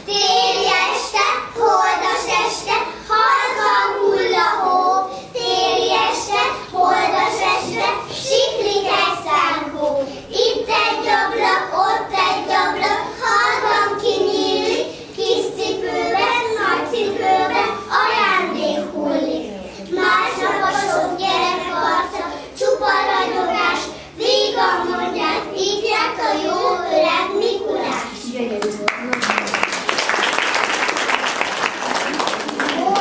Téli este, holdas este, halka hull a hó. Téli este, holdas este, siklik egy szánkó. Itt egy ablak, ott egy ablak, halkan kinyílik. Kis cipőben, nagy cipőben, ajándék hullik. Másnap a sok gyerek arca, csupa ragyogás, vígan mondják, hívják a jó öreg Mikulás.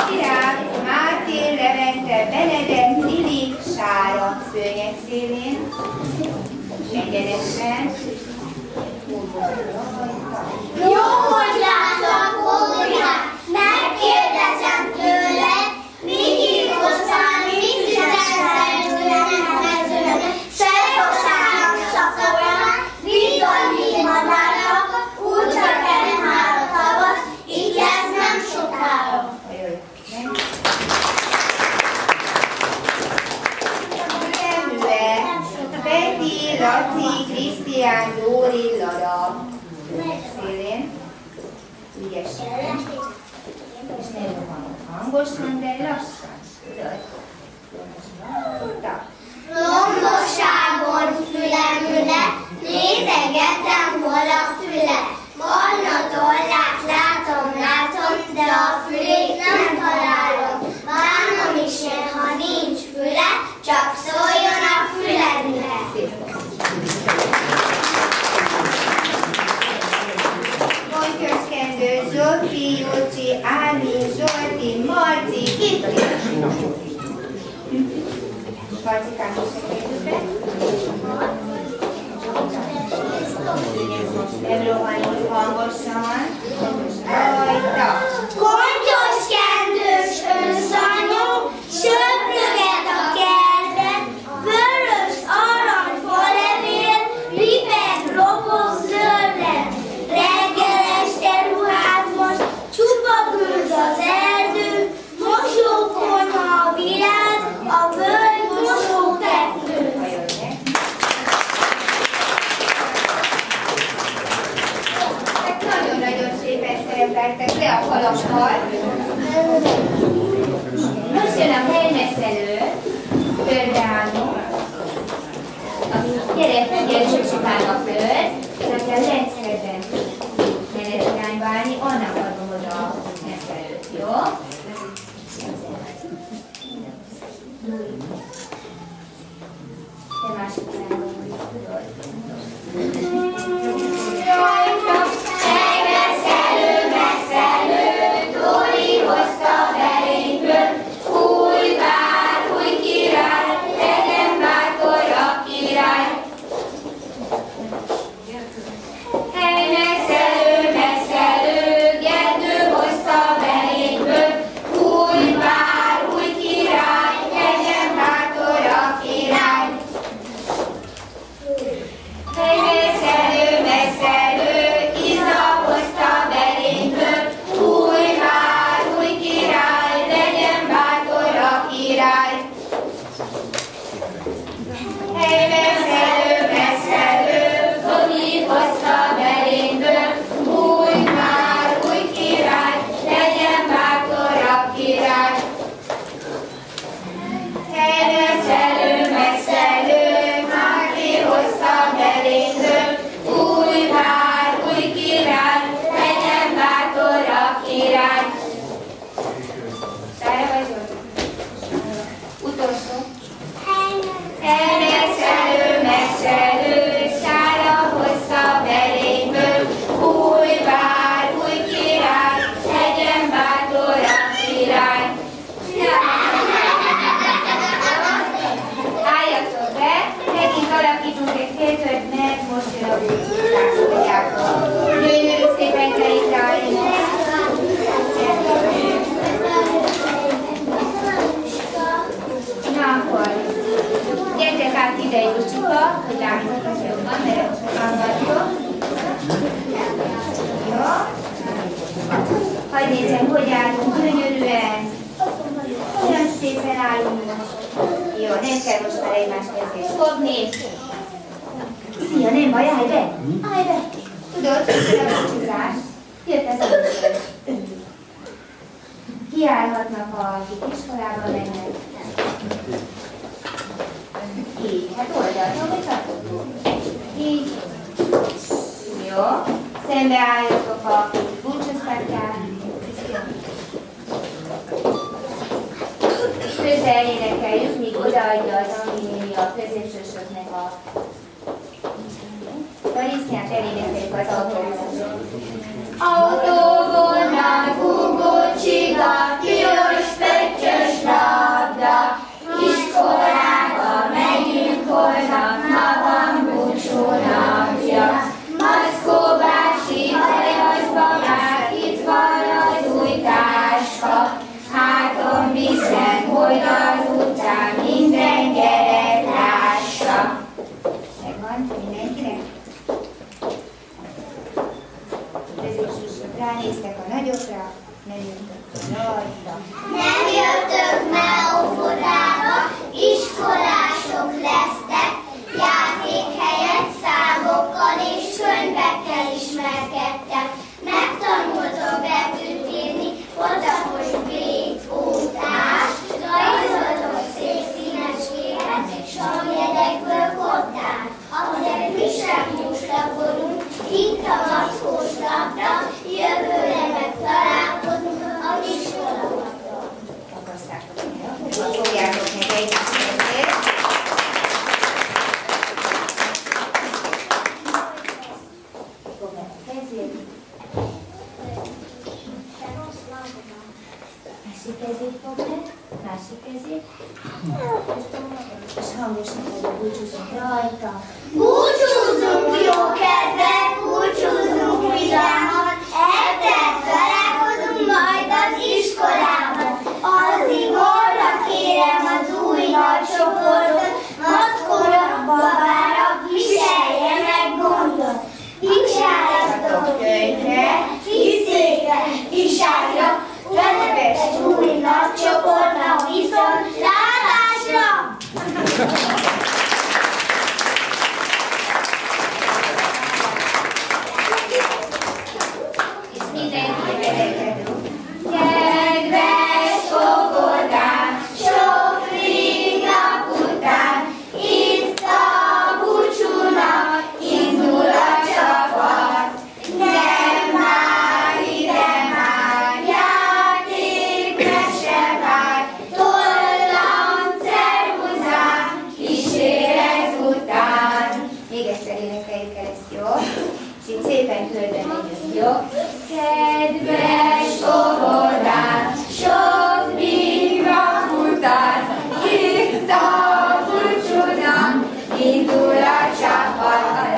Virág, Máté, Levente, Benedek, Lili, Sára, szőnyeg szélén, egyenesen. Jó, hogy látlak, óriát, megkérdezem tőled, mit hívoztál, mit üzenzel tőlem mezőn, szerkoszának szakorán, vidalmi madárnak, útra kell már a tavasz, így lesz nem sokára. Peti, Laci, Krisztián, Lóri, Lara. Szélén. Ügyesen. És nem hangosan, de lassan. Lomboságon fülem üle, nézegetem hol a füle. Barna tollát látom, de a fülét nem találom. Bánom is jön, ha nincs füle, csak szóljon a füledre. Pontyos-kendő, Zsófi, Jócsi, Ámi, Zsolti, Marci, Kitty. Marcikám is segítünk be. Nem rohanjunk hangosan. Rajta! Pontyos-kendős önszanyó, söpröget a kertben, vörös arany falevél, ripeg, ropog zölden. Reggel este ruhát most, csupa gőz az erdő, mosókonyha a virág, a völgy mosótető. Nagyon-nagyon szépen szerepeltek le a kalappal. Most jön a helymeszelő, körbeállunk. Gyere, figyelj, Zsócsikám a föld, és aki a legszebben menetirányba állni, annak adom oda a meszelőt, jó? Te másik irányban is tudod. Dóri hozta beléből, új vár, új király, legyen bátor a király. Meszelő, Gerdő hozta beléből, új vár, új király, legyen bátor a király. Meszelő, Iza hozta beléből, új vár, új király, legyen bátor a király. Meszelő, Tomi hozta beléből, új vár, új király, legyen bátor a király. Meszelő, Máté hozta beléből, új vár, új király, legyen bátor a király. Sára vagy Zsolti? Utolsó. Meszelő, Sára hozta beléből, új vár, új király, legyen bátor a király. Álljatok be, megint alakítunk egy féltört, mert most jön a búcsúzás, tudjátok. Gyönyörű szépen kell itt állni. Na akkor, gyertek át ide egy Zsócsika, hogy látszatok jobban, mert sokan vagytok. Jó? Hadd nézzem, hogy állunk gyönyörűen. Olyan szépen állunk most. Jó, nem kell most már egymás kezét fogni. Szia, nem baj, állj be! Állj be! a búcsúzás, jött ez a búcsúzás. Kiállhatnak, akik iskolába mennek. Így, hát oldalról, vagy tartottuk? Így. Jó. Szembeálljatok, akik búcsúztak el. Közel énekeljük, míg odaadja az Ami a középsősöknek a Tarisznyát, elénekeljük az autóbuszot. Autóvonat, gugócsiga, piros pöttyös labda, iskolába megyünk holnap, ma van búcsú napja. Mackó bácsi, hajasba már, itt van az új táska, háton viszem, hogy az utcán minden gyerek lássa. Megvan mindenkinek? Ránéztek a nagyokra, nem jöttök rajta. Nem jöttök meóvodába, iskolások lesztek, játék helyett számokkal és könyvekkel ismerkedtek. Megtanultok betűt írni, pocakos brétótás, rajzoltok szép színeskéket, savjegyekből kottát. Ahogy mi sem mustakodunk, itt a mackós labda, jövőre megtalálkozunk az iskolapadon. Akasztátok meg, hogy fogjátok meg egyébként. Fogjátok a kezét. Másik kezét fogjátok, másik kezét. És hangosan búcsúzunk rajta. Búcsúzzunk jó kedvet, búcsúzzunk vidáman, ebben találkozunk majd az iskolában. Addig arra kérem az új nagy csoportot, mackóra, babára, viselje meg gondot. Vigyázzatok könyvre, hiszékre, viságra, kedves új nagy csoportnak viszont látásra! És mindenki elénekelünk. Kedves óvodám, Sok rég nap után, itt a búcsúnak indul a csapat. Nem vár ide már, játék, mese vár, tollam, ceruzám, kísér ezután. még egyszer énekeljük el ezt, jó? És így szépen körbe megyünk, jó? Kedves óvodám, sok rég nap után, itt a búcsúnak indul a csapat.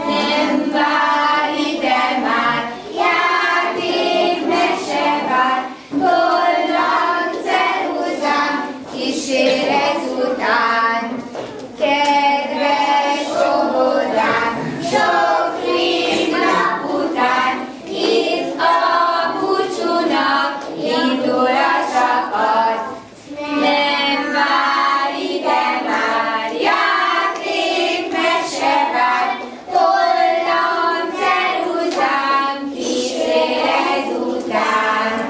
Nem vár ide már, játék, mese vár, tollam, ceruzám, kísér ezután. Kedves óvodám, sok rég nap után, itt a búcsúnak indul a csapat. Nem vár ide már, játék, mese vár, tollam, ceruzám, kísér ezután.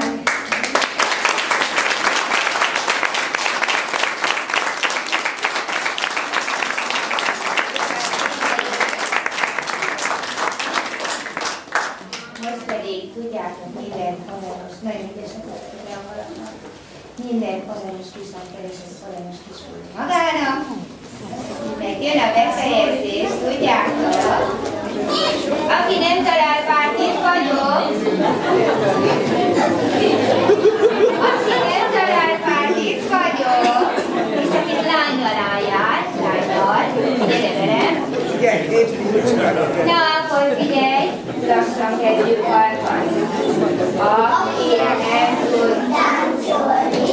Most pedig tudjátok, minden aranyos, nagyon ügyesek vagytok a halaknak. Minden aranyos kislány keres az aranyos kisúlyt magának. Meg jön a befejezés, tudjátok? Aki nem talál párt, itt vagyok. Aki nem talál párt, itt vagyok. És akit lánnyal álljál, lánnyal, gyere velem. Na, akkor figyelj, lassan kezdjük alkalni. Aki nem tud Táncolni,